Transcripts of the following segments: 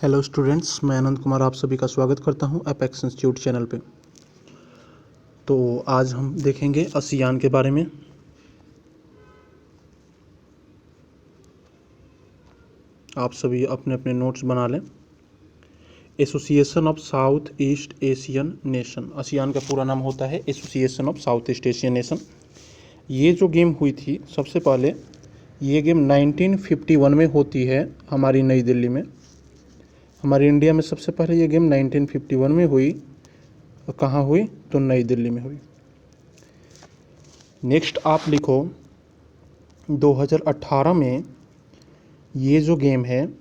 Hello students, मैं आनंद कुमार आप सभी का स्वागत करता हूं एपेक्स इंस्टीट्यूट चैनल पे। तो आज हम देखेंगे आसियान के बारे में। आप सभी अपने अपने नोट्स बना लें। Association of south east Asian nation, ASEAN का पूरा नाम होता है association of south east Asian nation. ये जो गेम हुई थी सबसे पहले, ये गेम 1951 में होती है हमारी नई दिल्ली में। हमारे इंडिया में सबसे पहले ये गेम 1951 में हुई। कहाँ हुई? तो नई दिल्ली में हुई। नेक्स्ट आप लिखो 2018 में ये जो गेम है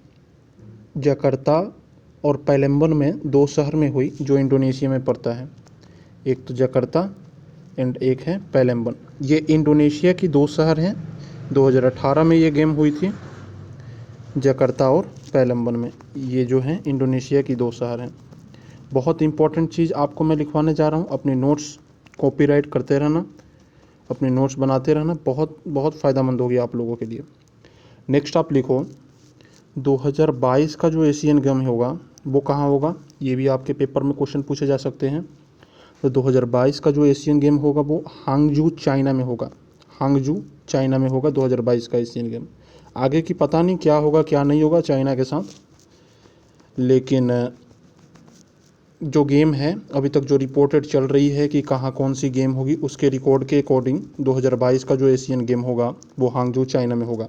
जकार्ता और पैलेम्बन में, दो शहर में हुई जो इंडोनेशिया में पड़ता है। एक तो जकार्ता एंड एक है पैलेम्बन। ये इंडोनेशिया की दो शहर हैं। 2018 में ये गेम हुई थी जकार्ता और पैलेम्बन में। ये जो है इंडोनेशिया की दो शहर हैं। बहुत इंपॉर्टेंट चीज़ आपको मैं लिखवाने जा रहा हूँ। अपने नोट्स कॉपीराइट करते रहना, अपने नोट्स बनाते रहना, बहुत बहुत फ़ायदेमंद होगी आप लोगों के लिए। नेक्स्ट आप लिखो 2022 का जो एशियन गेम होगा वो कहाँ होगा? ये भी आपके पेपर में क्वेश्चन पूछे जा सकते हैं। तो 2022 का जो एशियन गेम होगा वो हांगजू चाइना में होगा। हांगजू चाइना में होगा 2022 का एशियन गेम। आगे की पता नहीं क्या होगा क्या नहीं होगा चाइना के साथ, लेकिन जो गेम है अभी तक जो रिपोर्टेड चल रही है कि कहाँ कौन सी गेम होगी, उसके रिकॉर्ड के अकॉर्डिंग 2022 का जो एशियन गेम होगा वो हांगजू चाइना में होगा।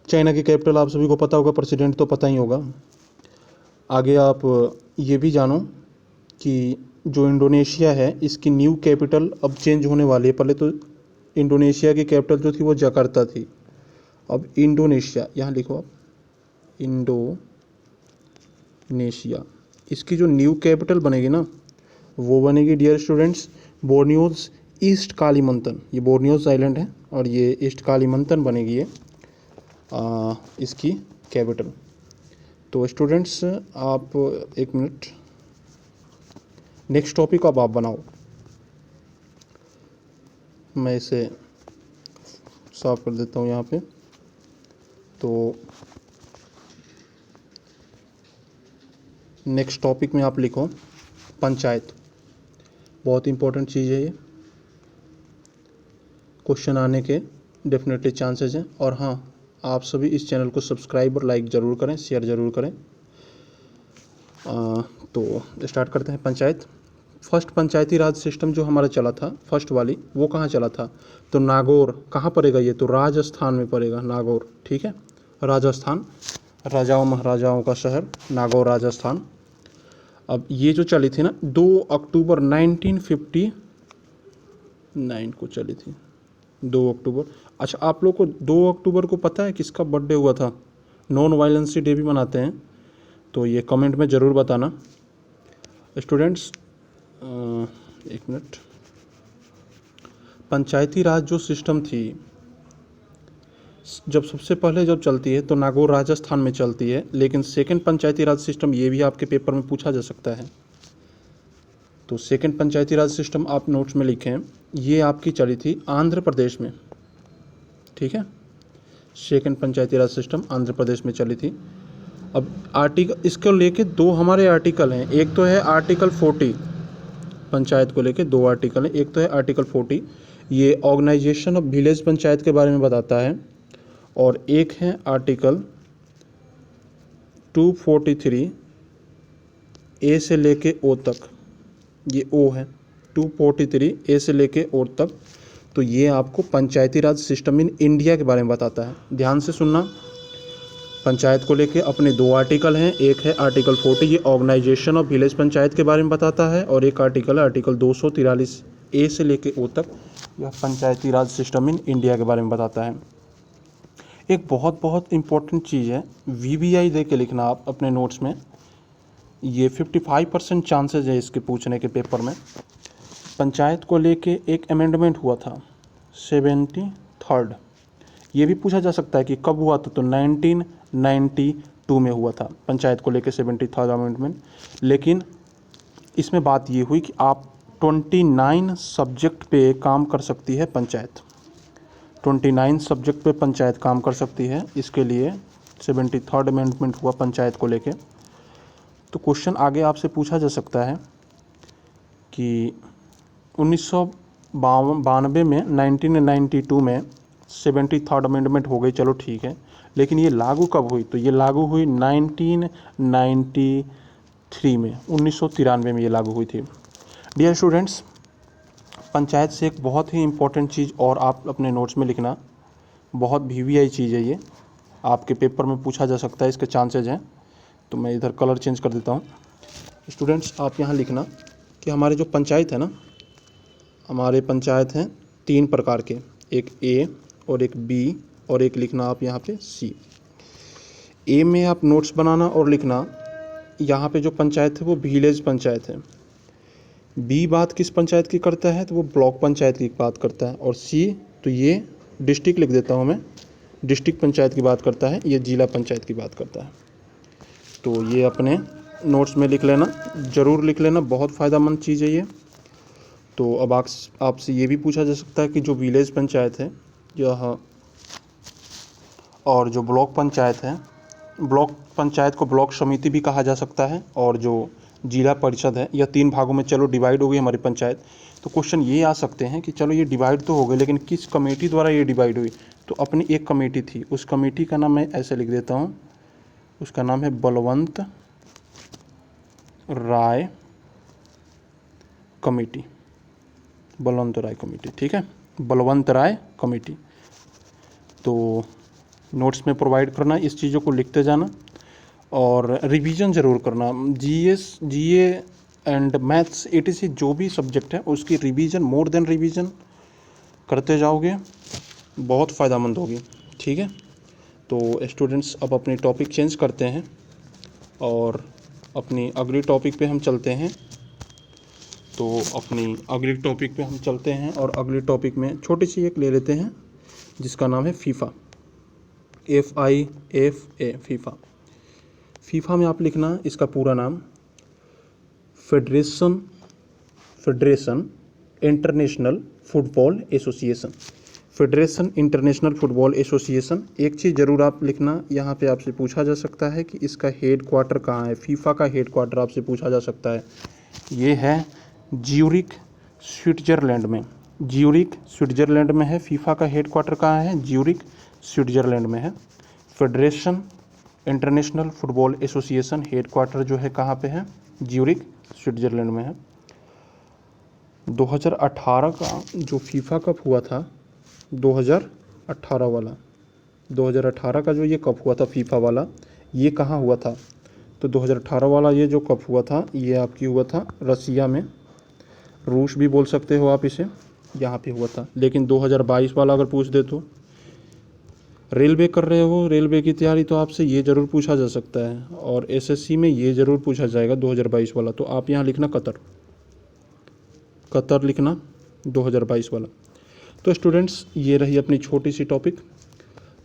चाइना की कैपिटल आप सभी को पता होगा, प्रेसिडेंट तो पता ही होगा। आगे आप ये भी जानो कि जो इंडोनेशिया है इसकी न्यू कैपिटल अब चेंज होने वाली है। पहले तो इंडोनेशिया की कैपिटल जो थी वो जकार्ता थी। अब इंडोनेशिया, यहाँ लिखो आप इंडोनेशिया, इसकी जो न्यू कैपिटल बनेगी ना वो बनेगी डियर स्टूडेंट्स बोर्नियोज ईस्ट कालीमंतन। ये बोर्नियोज आइलैंड है और ये ईस्ट कालीमंतन बनेगी ये इसकी कैपिटल। तो स्टूडेंट्स आप एक मिनट, नेक्स्ट टॉपिक अब आप बनाओ। मैं इसे साफ कर देता हूँ यहाँ पे। तो नेक्स्ट टॉपिक में आप लिखो पंचायत। बहुत इंपॉर्टेंट चीज़ है ये, क्वेश्चन आने के डेफिनेटली चांसेस हैं। और हाँ, आप सभी इस चैनल को सब्सक्राइब और लाइक ज़रूर करें, शेयर ज़रूर करें। तो स्टार्ट करते हैं पंचायत। फर्स्ट पंचायती राज सिस्टम जो हमारा चला था, फर्स्ट वाली, वो कहाँ चला था? तो नागौर। कहाँ पड़ेगा ये? तो राजस्थान में पड़ेगा, नागौर। ठीक है, राजस्थान, राजाओं महाराजाओं का शहर नागौर, राजस्थान। अब ये जो चली थी ना 2 अक्टूबर 1959 को चली थी, 2 अक्टूबर। अच्छा, आप लोग को 2 अक्टूबर को पता है किसका बर्थडे हुआ था? नॉन वायलेंसी डे भी मनाते हैं, तो ये कमेंट में ज़रूर बताना स्टूडेंट्स। एक मिनट। पंचायती राज जो सिस्टम थी जब सबसे पहले जब चलती है तो नागौर राजस्थान में चलती है, लेकिन सेकंड पंचायती राज सिस्टम, ये भी आपके पेपर में पूछा जा सकता है। तो सेकंड पंचायती राज सिस्टम आप नोट्स में लिखें, ये आपकी चली थी आंध्र प्रदेश में। ठीक है, सेकंड पंचायती राज सिस्टम आंध्र प्रदेश में चली थी। अब आर्टिकल, इसको लेके दो हमारे आर्टिकल हैं। एक तो है आर्टिकल 40, पंचायत को लेके 2 आर्टिकल हैं। एक तो है आर्टिकल 40, ये ऑर्गेनाइजेशन ऑफ विलेज पंचायत के बारे में बताता है। और एक है आर्टिकल 243 ए से लेके ओ तक, ये ओ है 243 ए से लेके ओ तक। तो ये आपको पंचायती राज सिस्टम इन इंडिया के बारे में बताता है। ध्यान से सुनना, पंचायत को लेके अपने 2 आर्टिकल हैं। एक है आर्टिकल 40, ये ऑर्गेनाइजेशन ऑफ विलेज पंचायत के बारे में बताता है। और एक आर्टिकल है आर्टिकल 243 ए से लेके ओ तक, यह पंचायती राज सिस्टम इन इंडिया के बारे में बताता है। एक बहुत बहुत इंपॉर्टेंट चीज़ है, VBI दे के लिखना आप अपने नोट्स में। ये 55% चांसेस है इसके पूछने के पेपर में। पंचायत को लेके एक अमेंडमेंट हुआ था 73rd, ये भी पूछा जा सकता है कि कब हुआ था। तो 1992 में हुआ था पंचायत को लेके 73rd अमेंडमेंट। लेकिन इसमें बात ये हुई कि आप 29 सब्जेक्ट पे काम कर सकती है पंचायत। 29 सब्जेक्ट पे पंचायत काम कर सकती है। इसके लिए 73rd अमेंडमेंट हुआ पंचायत को लेके। तो क्वेश्चन आगे आपसे पूछा जा सकता है कि 1992 में 1992 में 73rd अमेंडमेंट हो गई, चलो ठीक है, लेकिन ये लागू कब हुई? तो ये लागू हुई 1993 में, 1993 में ये लागू हुई थी। डियर स्टूडेंट्स, पंचायत से एक बहुत ही इम्पोर्टेंट चीज़ और आप अपने नोट्स में लिखना, बहुत VVI चीज़ है ये, आपके पेपर में पूछा जा सकता है, इसके चांसेज हैं। तो मैं इधर कलर चेंज कर देता हूँ। स्टूडेंट्स, आप यहाँ लिखना कि हमारे जो पंचायत है ना, हमारे पंचायत हैं 3 प्रकार के, एक A और एक B और एक लिखना आप यहाँ पे C। A में आप नोट्स बनाना और लिखना, यहाँ पे जो पंचायत है वो विलेज पंचायत है। B बात किस पंचायत की करता है? तो वो ब्लॉक पंचायत की बात करता है। और C, तो ये डिस्ट्रिक्ट लिख देता हूँ मैं, डिस्ट्रिक्ट पंचायत की बात करता है, ये जिला पंचायत की बात करता है। तो ये अपने नोट्स में लिख लेना, ज़रूर लिख लेना, बहुत फ़ायदेमंद चीज़ है ये। तो अब आपसे ये भी पूछा जा सकता है कि जो विलेज पंचायत है यह और जो ब्लॉक पंचायत है, ब्लॉक पंचायत को ब्लॉक समिति भी कहा जा सकता है, और जो जिला परिषद है, यह 3 भागों में चलो डिवाइड हो गई हमारी पंचायत। तो क्वेश्चन ये आ सकते हैं कि चलो ये डिवाइड तो हो गई, लेकिन किस कमेटी द्वारा ये डिवाइड हुई? तो अपनी एक कमेटी थी, उस कमेटी का नाम मैं ऐसे लिख देता हूँ, उसका नाम है बलवंत राय कमेटी, बलवंत राय कमेटी, ठीक है, बलवंत राय कमेटी। तो नोट्स में प्रोवाइड करना, इस चीज़ों को लिखते जाना और रिवीजन ज़रूर करना। GA एंड मैथ्स ETC जो भी सब्जेक्ट है उसकी रिवीजन, मोर देन रिवीजन करते जाओगे, बहुत फ़ायदेमंद होगी, ठीक है। तो स्टूडेंट्स, अब अपनी टॉपिक चेंज करते हैं और अपनी अगली टॉपिक पे हम चलते हैं। तो अपनी अगली टॉपिक पे हम चलते हैं और अगली टॉपिक में छोटी सी एक ले लेते हैं जिसका नाम है फीफा, FIFA, फीफा। फीफा में आप लिखना इसका पूरा नाम, federation international football association, federation international football association. एक चीज़ ज़रूर आप लिखना, यहाँ पे आपसे पूछा जा सकता है कि इसका हेड क्वार्टर कहाँ है। फीफा का हेड क्वार्टर आपसे पूछा जा सकता है, ये है ज्यूरिख, स्विट्ज़रलैंड में, ज्यूरिख स्विट्ज़रलैंड में है। फीफा का हेड क्वार्टर कहाँ है? ज्यूरिख स्विट्ज़रलैंड में है। Federation international football association head quarter जो है कहाँ पे है? ज्यूरिख स्विट्ज़रलैंड में है। 2018 का जो फीफा कप हुआ था, 2018 वाला, 2018 का जो ये कप हुआ था फीफा वाला, ये कहाँ हुआ था? तो 2018 वाला ये जो कप हुआ था ये आपकी हुआ था रसिया में, रूस भी बोल सकते हो आप इसे, यहाँ पे हुआ था। लेकिन 2022 वाला अगर पूछ दे तो, रेलवे कर रहे हो, रेलवे की तैयारी, तो आपसे ये ज़रूर पूछा जा सकता है, और SSC में ये ज़रूर पूछा जाएगा 2022 वाला। तो आप यहाँ लिखना कतर लिखना 2022 वाला। तो स्टूडेंट्स, ये रही अपनी छोटी सी topic.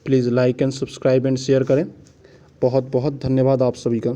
Please like and subscribe and share करें। बहुत बहुत धन्यवाद आप सभी का।